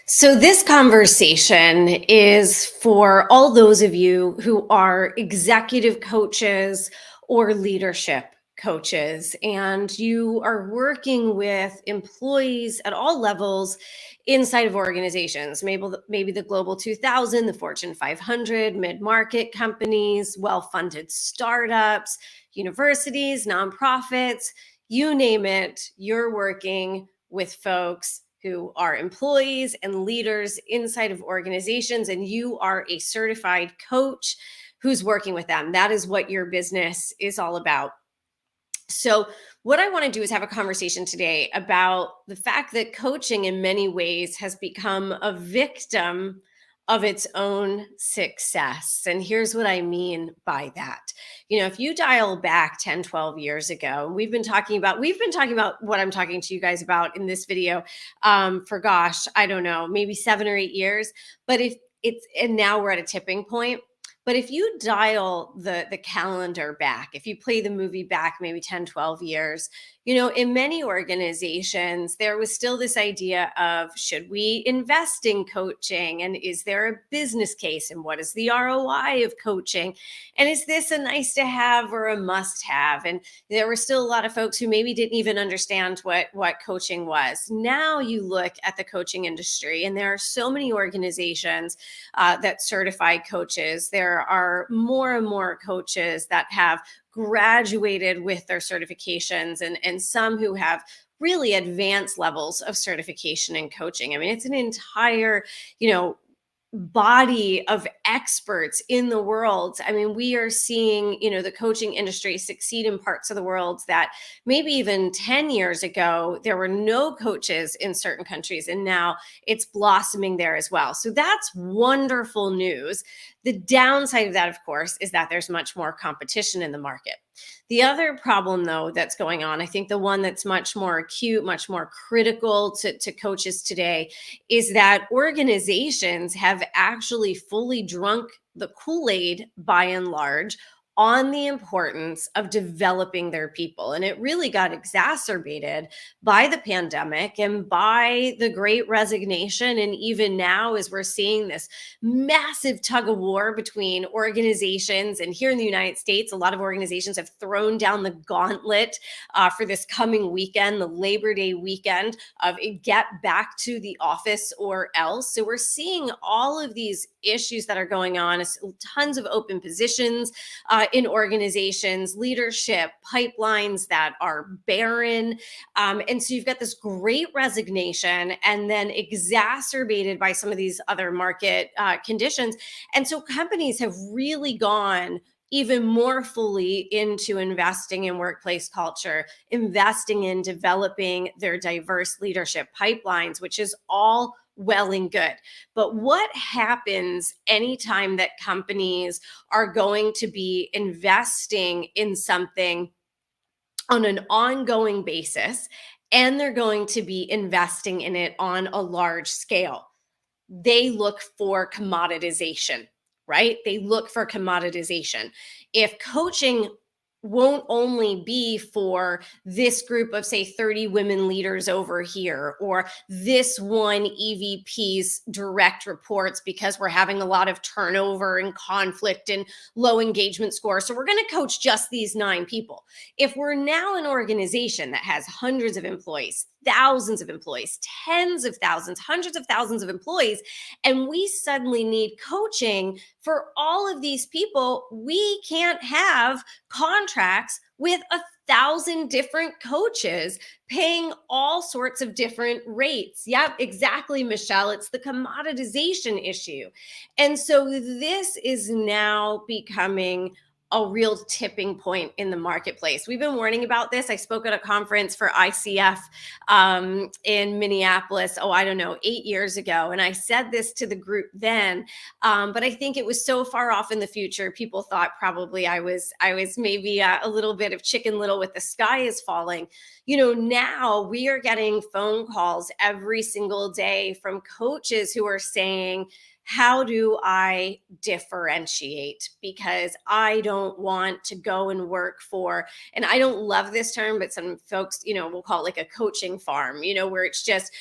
So, this conversation is for all those of you who are executive coaches or leadership coaches, and you are working with employees at all levels inside of organizations, maybe the Global 2000, the Fortune 500, mid market companies, well funded startups, universities, nonprofits, you name it, you're working with folks who are employees and leaders inside of organizations, and you are a certified coach who's working with them. That is what your business is all about. So, what I want to do is have a conversation today about the fact that coaching, in many ways, has become a victim of its own success. And here's what I mean by that. If you dial back 10, 12 years ago, we've been talking about what I'm talking to you guys about in this video for gosh, I don't know, maybe 7 or 8 years. But if it's and now we're at a tipping point. But if you dial the calendar back, if you play the movie back maybe 10, 12 years, in many organizations, there was still this idea of, should we invest in coaching? And is there a business case? And what is the ROI of coaching? And is this a nice to have or a must have? And there were still a lot of folks who maybe didn't even understand what coaching was. Now you look at the coaching industry, and there are so many organizations that certify coaches. There are more and more coaches that have graduated with their certifications, and some who have really advanced levels of certification in coaching. I mean, it's an entire, body of experts in the world. I mean, we are seeing, the coaching industry succeed in parts of the world that maybe even 10 years ago, there were no coaches in certain countries, and now it's blossoming there as well. So that's wonderful news. The downside of that, of course, is that there's much more competition in the market. The other problem, though, that's going on, I think the one that's much more acute, much more critical to coaches today, is that organizations have actually fully drunk the Kool-Aid by and large on the importance of developing their people. And it really got exacerbated by the pandemic and by the great resignation. And even now, as we're seeing this massive tug of war between organizations, and here in the United States, a lot of organizations have thrown down the gauntlet for this coming weekend, the Labor Day weekend, of get back to the office or else. So we're seeing all of these issues that are going on, tons of open positions in organizations, leadership, pipelines that are barren. And so you've got this great resignation, and then exacerbated by some of these other market conditions. And so companies have really gone even more fully into investing in workplace culture, investing in developing their diverse leadership pipelines, which is all well and good. But what happens anytime that companies are going to be investing in something on an ongoing basis, and they're going to be investing in it on a large scale? They look for commoditization, right? They look for commoditization. If coaching won't only be for this group of, say, 30 women leaders over here, or this one EVP's direct reports, because we're having a lot of turnover and conflict and low engagement score, so we're going to coach just these 9 people. If we're now an organization that has hundreds of employees, thousands of employees, tens of thousands, hundreds of thousands of employees, and we suddenly need coaching for all of these people, we can't have contracts with 1,000 different coaches paying all sorts of different rates. Yep, exactly, Michelle. It's the commoditization issue. And so this is now becoming a real tipping point in the marketplace. We've been warning about this. I spoke at a conference for ICF in Minneapolis, I don't know, 8 years ago. And I said this to the group then, but I think it was so far off in the future, people thought probably I was maybe a little bit of Chicken Little with the sky is falling. Now we are getting phone calls every single day from coaches who are saying, how do I differentiate? Because I don't want to go and work for, and I don't love this term, but some folks, will call it like a coaching farm, where it's just,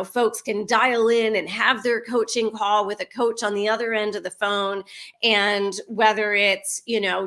folks can dial in and have their coaching call with a coach on the other end of the phone. And whether it's,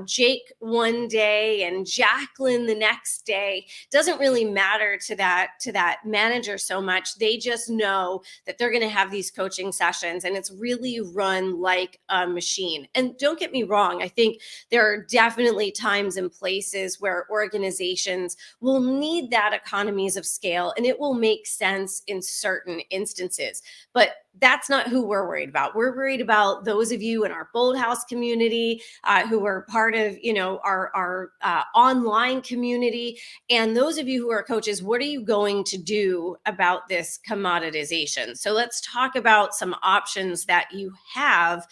Jake one day and Jacqueline the next day, doesn't really matter to that manager so much. They just know that they're going to have these coaching sessions, and it's really run like a machine. And don't get me wrong, I think there are definitely times and places where organizations will need that economies of scale, and it will make sense in certain instances. But that's not who we're worried about. We're worried about those of you in our Bold House community who are part of, our online community, and those of you who are coaches. What are you going to do about this commoditization? So let's talk about some options that you have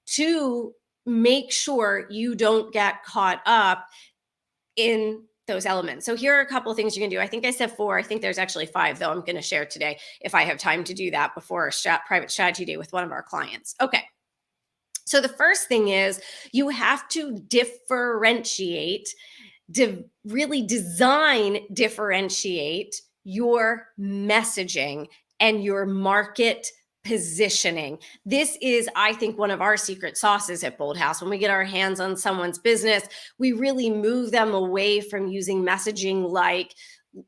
to make sure you don't get caught up in those elements. So here are a couple of things you can do. I think I said 4. I think there's actually 5, though. I'm going to share today if I have time to do that before a private strategy day with one of our clients. Okay. So the first thing is you have to differentiate, really differentiate your messaging and your market positioning. This is, I think, one of our secret sauces at Bold House. When we get our hands on someone's business, we really move them away from using messaging like,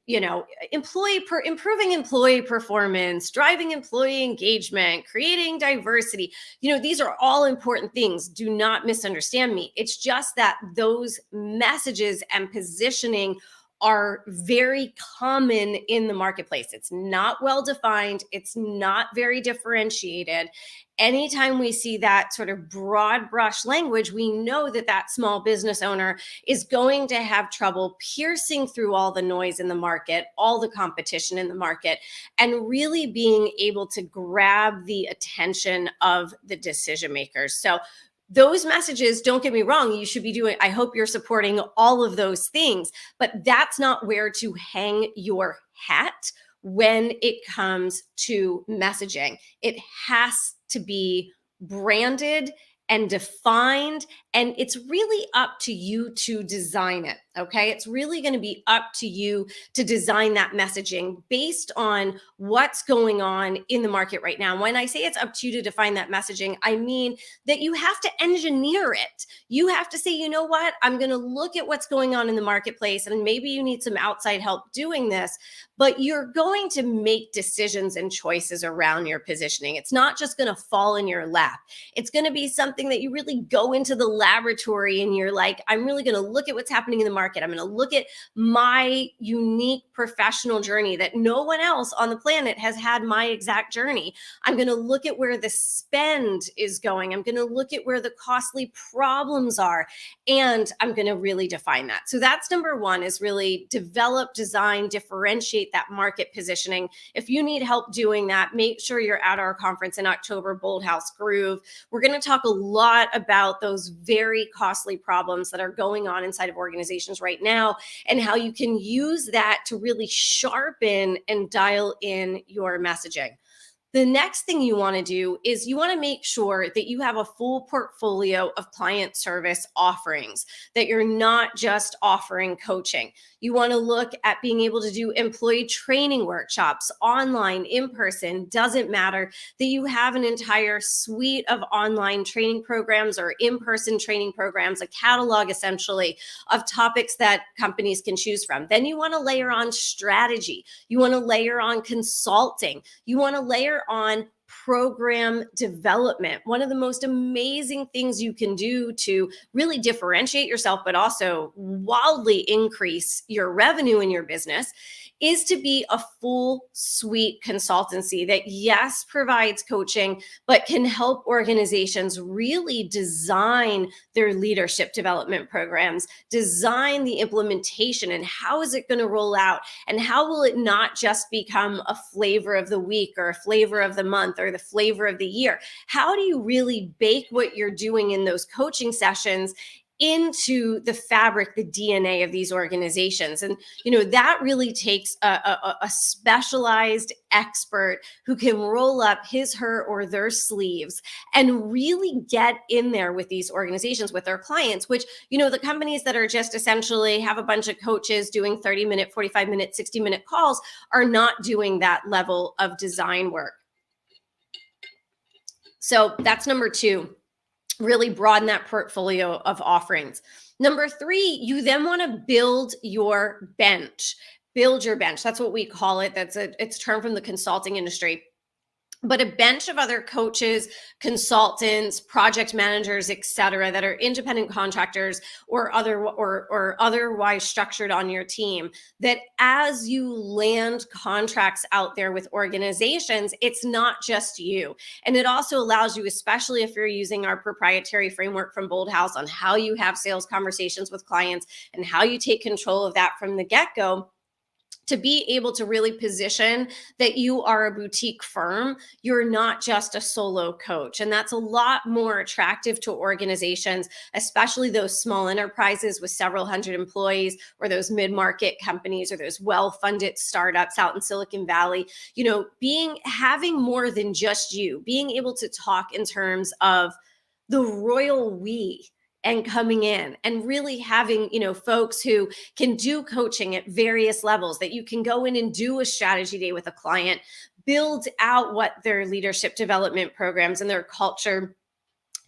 improving employee performance, driving employee engagement, creating diversity. These are all important things. Do not misunderstand me. It's just that those messages and positioning are very common in the marketplace. It's not well defined. It's not very differentiated. Anytime we see that sort of broad brush language, we know that that small business owner is going to have trouble piercing through all the noise in the market, all the competition in the market, and really being able to grab the attention of the decision makers. So those messages, don't get me wrong, you should be doing, I hope you're supporting all of those things, but that's not where to hang your hat when it comes to messaging. It has to be branded and defined, and it's really up to you to design it. Okay. It's really going to be up to you to design that messaging based on what's going on in the market right now. When I say it's up to you to define that messaging, I mean that you have to engineer it. You have to say, you know what, I'm going to look at what's going on in the marketplace, and maybe you need some outside help doing this, but you're going to make decisions and choices around your positioning. It's not just going to fall in your lap. It's going to be something that you really go into the laboratory and you're like, I'm really going to look at what's happening in the market. I'm going to look at my unique professional journey that no one else on the planet has had my exact journey. I'm going to look at where the spend is going. I'm going to look at where the costly problems are, and I'm going to really define that. So that's number 1, is really develop, design, differentiate that market positioning. If you need help doing that, make sure you're at our conference in October, Bold House Groove. We're going to talk a lot about those very costly problems that are going on inside of organizations right now, and how you can use that to really sharpen and dial in your messaging. The next thing you want to do is you want to make sure that you have a full portfolio of client service offerings, that you're not just offering coaching. You want to look at being able to do employee training workshops, online, in person, doesn't matter, that you have an entire suite of online training programs or in-person training programs, a catalog essentially of topics that companies can choose from. Then you want to layer on strategy. You want to layer on consulting. You want to layer on program development. One of the most amazing things you can do to really differentiate yourself, but also wildly increase your revenue in your business, is to be a full suite consultancy that, yes, provides coaching, but can help organizations really design their leadership development programs, design the implementation, and how is it going to roll out, and how will it not just become a flavor of the week or a flavor of the month or the flavor of the year? How do you really bake what you're doing in those coaching sessions into the fabric, the DNA of these organizations. And, that really takes a specialized expert who can roll up his, her, or their sleeves and really get in there with these organizations, with their clients, which, the companies that are just essentially have a bunch of coaches doing 30-minute, 45-minute, 60-minute calls are not doing that level of design work. So that's number 2. Really broaden that portfolio of offerings. Number 3, you then want to build your bench. Build your bench. That's what we call it. It's a term from the consulting industry. But a bench of other coaches, consultants, project managers, et cetera, that are independent contractors or otherwise structured on your team, that as you land contracts out there with organizations, it's not just you. And it also allows you, especially if you're using our proprietary framework from Bold House on how you have sales conversations with clients and how you take control of that from the get-go, to be able to really position that you are a boutique firm. You're not just a solo coach. And that's a lot more attractive to organizations, especially those small enterprises with several hundred employees, or those mid-market companies, or those well-funded startups out in Silicon Valley. Having more than just you, being able to talk in terms of the royal we, and coming in and really having, folks who can do coaching at various levels, that you can go in and do a strategy day with a client, build out what their leadership development programs and their culture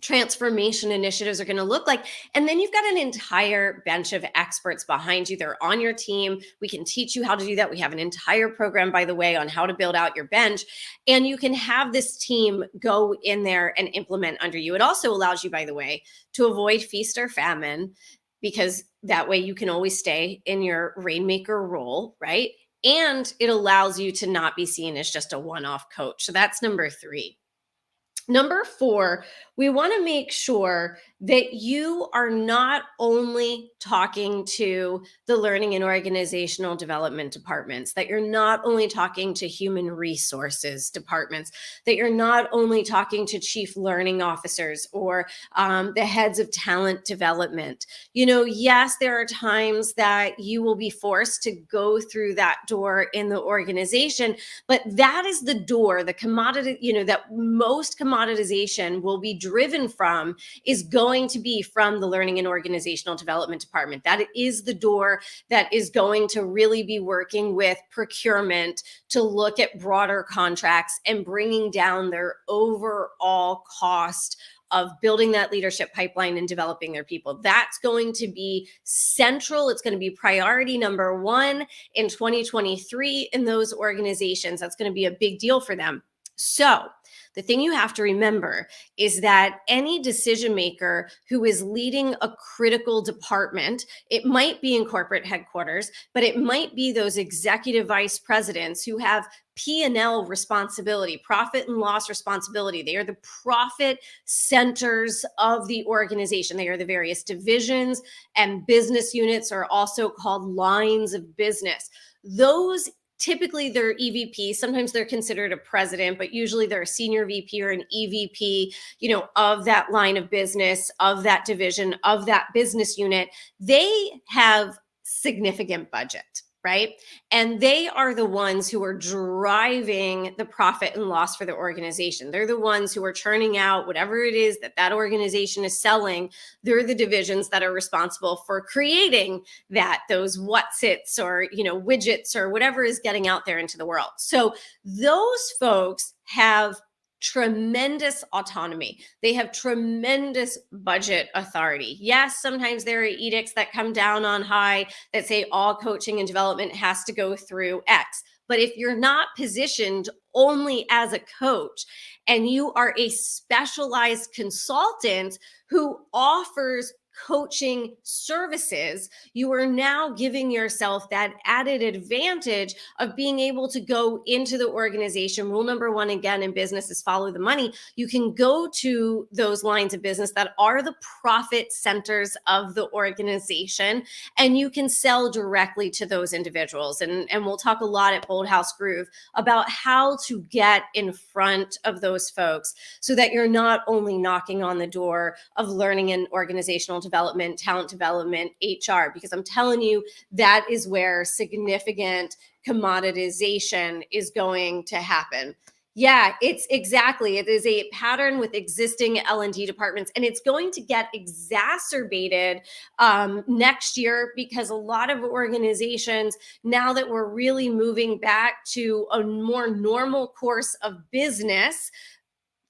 transformation initiatives are going to look like. And then you've got an entire bench of experts behind you. They're on your team. We can teach you how to do that. We have an entire program, by the way, on how to build out your bench. And you can have this team go in there and implement under you. It also allows you, by the way, to avoid feast or famine, because that way you can always stay in your rainmaker role, right? And it allows you to not be seen as just a one-off coach. So that's number 3. Number 4, we want to make sure that you are not only talking to the learning and organizational development departments, that you're not only talking to human resources departments, that you're not only talking to chief learning officers or the heads of talent development. Yes, there are times that you will be forced to go through that door in the organization, but that is the door, the commodity, that most commoditization will be driven from, is going to be from the learning and organizational development department. That is the door that is going to really be working with procurement to look at broader contracts and bringing down their overall cost of building that leadership pipeline and developing their people. That's going to be central. It's going to be priority number 1 in 2023 in those organizations. That's going to be a big deal for them. So the thing you have to remember is that any decision maker who is leading a critical department, it might be in corporate headquarters, but it might be those executive vice presidents who have P&L responsibility, profit and loss responsibility. They are the profit centers of the organization. They are the various divisions, and business units are also called lines of business. Those typically they're EVP. Sometimes they're considered a president, but usually they're a senior VP or an EVP, of that line of business, of that division, of that business unit. They have significant budget, right? And they are the ones who are driving the profit and loss for the organization. They're the ones who are churning out whatever it is that organization is selling. They're the divisions that are responsible for creating those whatsits or, widgets or whatever is getting out there into the world. So those folks have tremendous autonomy. They have tremendous budget authority. Yes, sometimes there are edicts that come down on high that say all coaching and development has to go through X. But if you're not positioned only as a coach and you are a specialized consultant who offers coaching services, you are now giving yourself that added advantage of being able to go into the organization. Rule number 1, again, in business is follow the money. You can go to those lines of business that are the profit centers of the organization, and you can sell directly to those individuals. And we'll talk a lot at Bold House Groove about how to get in front of those folks so that you're not only knocking on the door of learning and organizational talent development, HR, because I'm telling you, that is where significant commoditization is going to happen. Yeah, it is a pattern with existing L&D departments, and it's going to get exacerbated next year, because a lot of organizations, now that we're really moving back to a more normal course of business,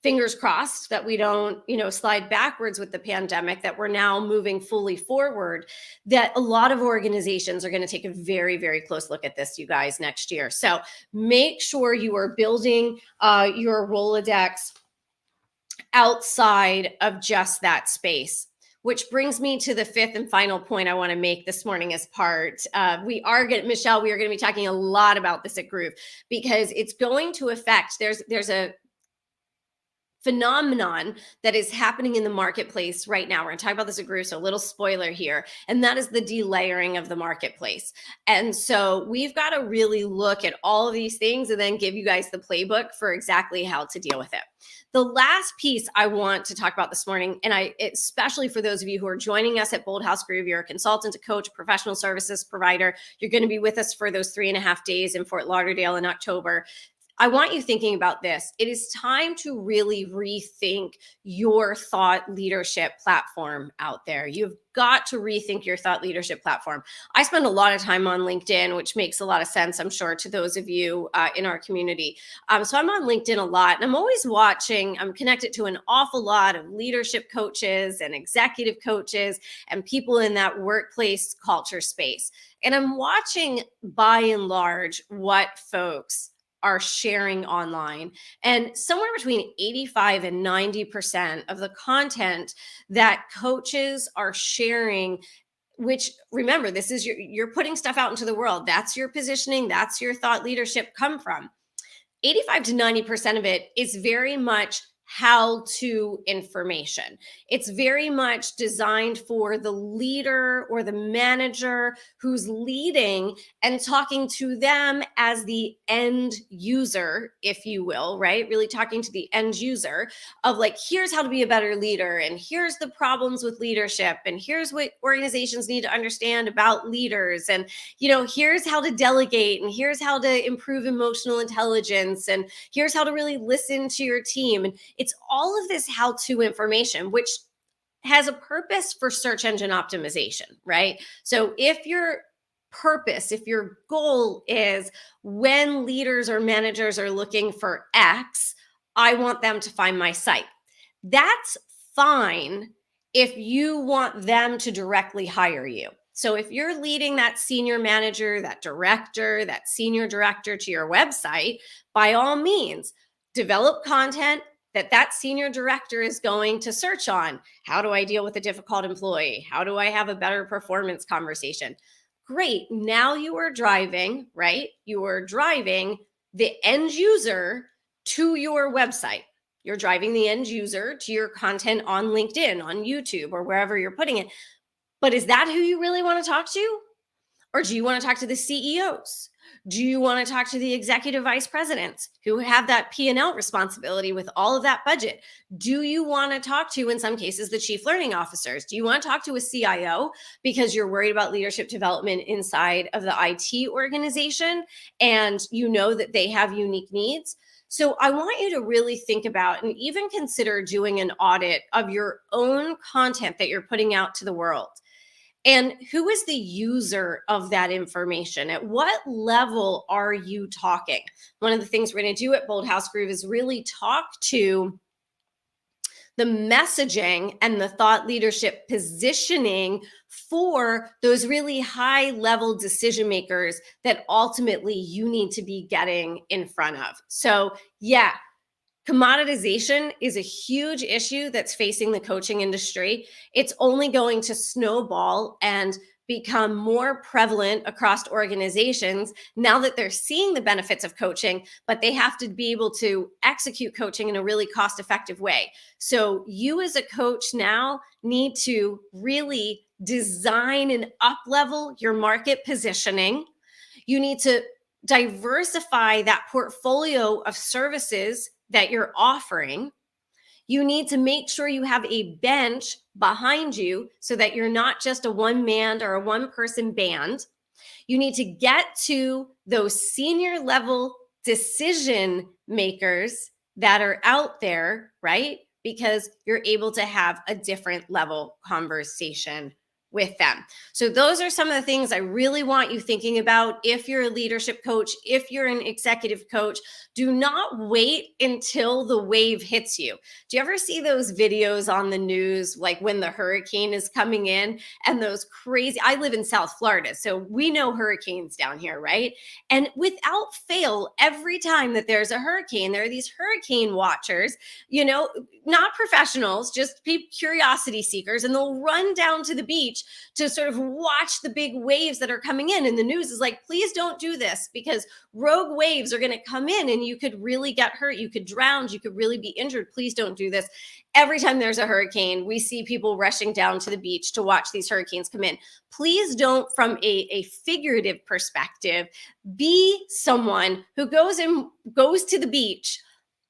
fingers crossed that we don't, slide backwards with the pandemic, that we're now moving fully forward, that a lot of organizations are going to take a very, very close look at this, you guys, next year. So make sure you are building your Rolodex outside of just that space. Which brings me to the fifth and final point I want to make this morning as part. Michelle, we are going to be talking a lot about this at Groove, because it's going to affect, there's a phenomenon that is happening in the marketplace right now. We're going to talk about this at Groove, so a little spoiler here, and that is the delayering of the marketplace. And so we've got to really look at all of these things and then give you guys the playbook for exactly how to deal with it. The last piece I want to talk about this morning, and especially for those of you who are joining us at Bold House Groove, you're a consultant, a coach, professional services provider, you're going to be with us for those 3.5 days in Fort Lauderdale in October. I want you thinking about this. It is time to really rethink your thought leadership platform out there. You've got to rethink your thought leadership platform. I spend a lot of time on LinkedIn, which makes a lot of sense, I'm sure, to those of you in our community. So I'm on LinkedIn a lot, and I'm always watching. I'm connected to an awful lot of leadership coaches and executive coaches and people in that workplace culture space. And I'm watching, by and large, what folks are sharing online. And somewhere between 85 and 90% of the content that coaches are sharing, which, remember, this is you're putting stuff out into the world. That's your positioning. That's your thought leadership come from. 85 to 90% of it is very much how-to information. It's very much designed for the leader or the manager who's leading and talking to them as the end user, if you will, right? Really talking to the end user of, like, here's how to be a better leader, and here's the problems with leadership, and here's what organizations need to understand about leaders, and here's how to delegate, and here's how to improve emotional intelligence, and here's how to really listen to your team. And it's all of this how-to information, which has a purpose for search engine optimization, right? So if your goal is, when leaders or managers are looking for X, I want them to find my site. That's fine if you want them to directly hire you. So if you're leading that senior manager, that director, that senior director to your website, by all means, develop content that senior director is going to search on. How do I deal with a difficult employee? How do I have a better performance conversation? Great. Now you are driving, right? You are driving the end user to your website. You're driving the end user to your content on LinkedIn, on YouTube, or wherever you're putting it. But is that who you really want to talk to? Or do you want to talk to the CEOs? Do you want to talk to the executive vice presidents who have that P&L responsibility with all of that budget? Do you want to talk to, in some cases, the chief learning officers? Do you want to talk to a CIO because you're worried about leadership development inside of the IT organization and you know that they have unique needs? So I want you to really think about and even consider doing an audit of your own content that you're putting out to the world. And who is the user of that information? At what level are you talking? One of the things we're going to do at Bold House Groove is really talk to the messaging and the thought leadership positioning for those really high level decision makers that ultimately you need to be getting in front of. So yeah, commoditization is a huge issue that's facing the coaching industry. It's only going to snowball and become more prevalent across organizations now that they're seeing the benefits of coaching, but they have to be able to execute coaching in a really cost-effective way. So you as a coach now need to really design and up-level your market positioning. You need to diversify that portfolio of services that you're offering. You need to make sure you have a bench behind you so that you're not just a one man or a one person band. You need to get to those senior level decision makers that are out there, right? Because you're able to have a different level conversation with them. So those are some of the things I really want you thinking about. If you're a leadership coach, if you're an executive coach, do not wait until the wave hits you. Do you ever see those videos on the news, like when the hurricane is coming in and those crazy, I live in South Florida, so we know hurricanes down here, right? And without fail, every time that there's a hurricane, there are these hurricane watchers, not professionals, just curiosity seekers, and they'll run down to the beach to sort of watch the big waves that are coming in. And the news is like, please don't do this because rogue waves are going to come in and you could really get hurt. You could drown. You could really be injured. Please don't do this. Every time there's a hurricane, we see people rushing down to the beach to watch these hurricanes come in. Please don't, from a figurative perspective, be someone who goes to the beach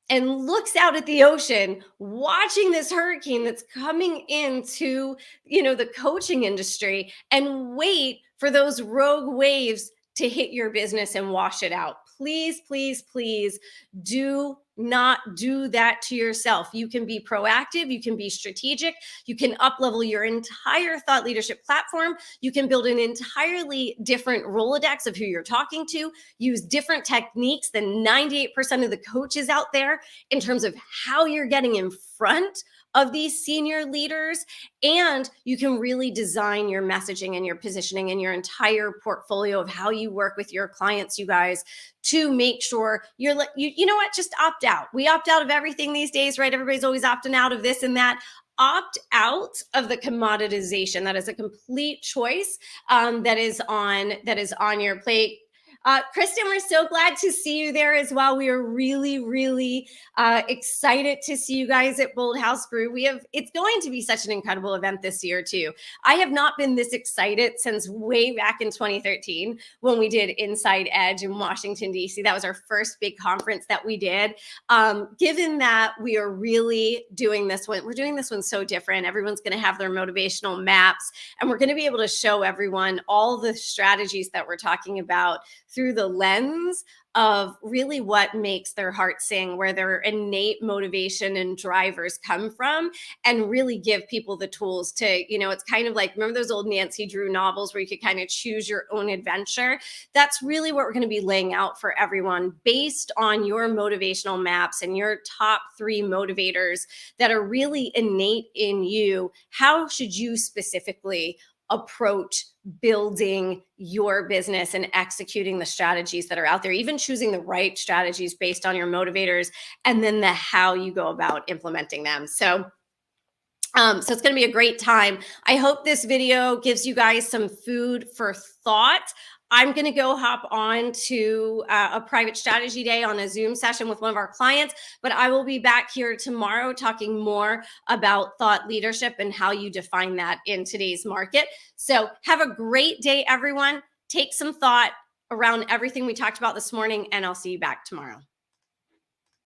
and looks out at the ocean watching this hurricane that's coming into the coaching industry and wait for those rogue waves to hit your business and wash it out. Please, please, please do not do that to yourself. You can be proactive, you can be strategic, you can up-level your entire thought leadership platform, you can build an entirely different Rolodex of who you're talking to, use different techniques than 98% of the coaches out there in terms of how you're getting in front of these senior leaders, and you can really design your messaging and your positioning and your entire portfolio of how you work with your clients, you guys, to make sure you know what, just opt out. We opt out of everything these days, right? Everybody's always opting out of this and that. Opt out of the commoditization. That is a complete choice that is on your plate. Kristen, we're so glad to see you there as well. We are really, really excited to see you guys at Bold House Brew. It's going to be such an incredible event this year too. I have not been this excited since way back in 2013 when we did Inside Edge in Washington, D.C. That was our first big conference that we did. Given that we are really doing this one, we're doing this one so different. Everyone's going to have their motivational maps, and we're going to be able to show everyone all the strategies that we're talking about through the lens of really what makes their heart sing, where their innate motivation and drivers come from, and really give people the tools to, it's kind of like, remember those old Nancy Drew novels where you could kind of choose your own adventure? That's really what we're going to be laying out for everyone based on your motivational maps and your top 3 motivators that are really innate in you. How should you specifically approach building your business and executing the strategies that are out there, even choosing the right strategies based on your motivators, and then the how you go about implementing them. So it's going to be a great time. I hope this video gives you guys some food for thought. I'm going to go hop on to a private strategy day on a Zoom session with one of our clients, but I will be back here tomorrow talking more about thought leadership and how you define that in today's market. So have a great day, everyone. Take some thought around everything we talked about this morning, and I'll see you back tomorrow.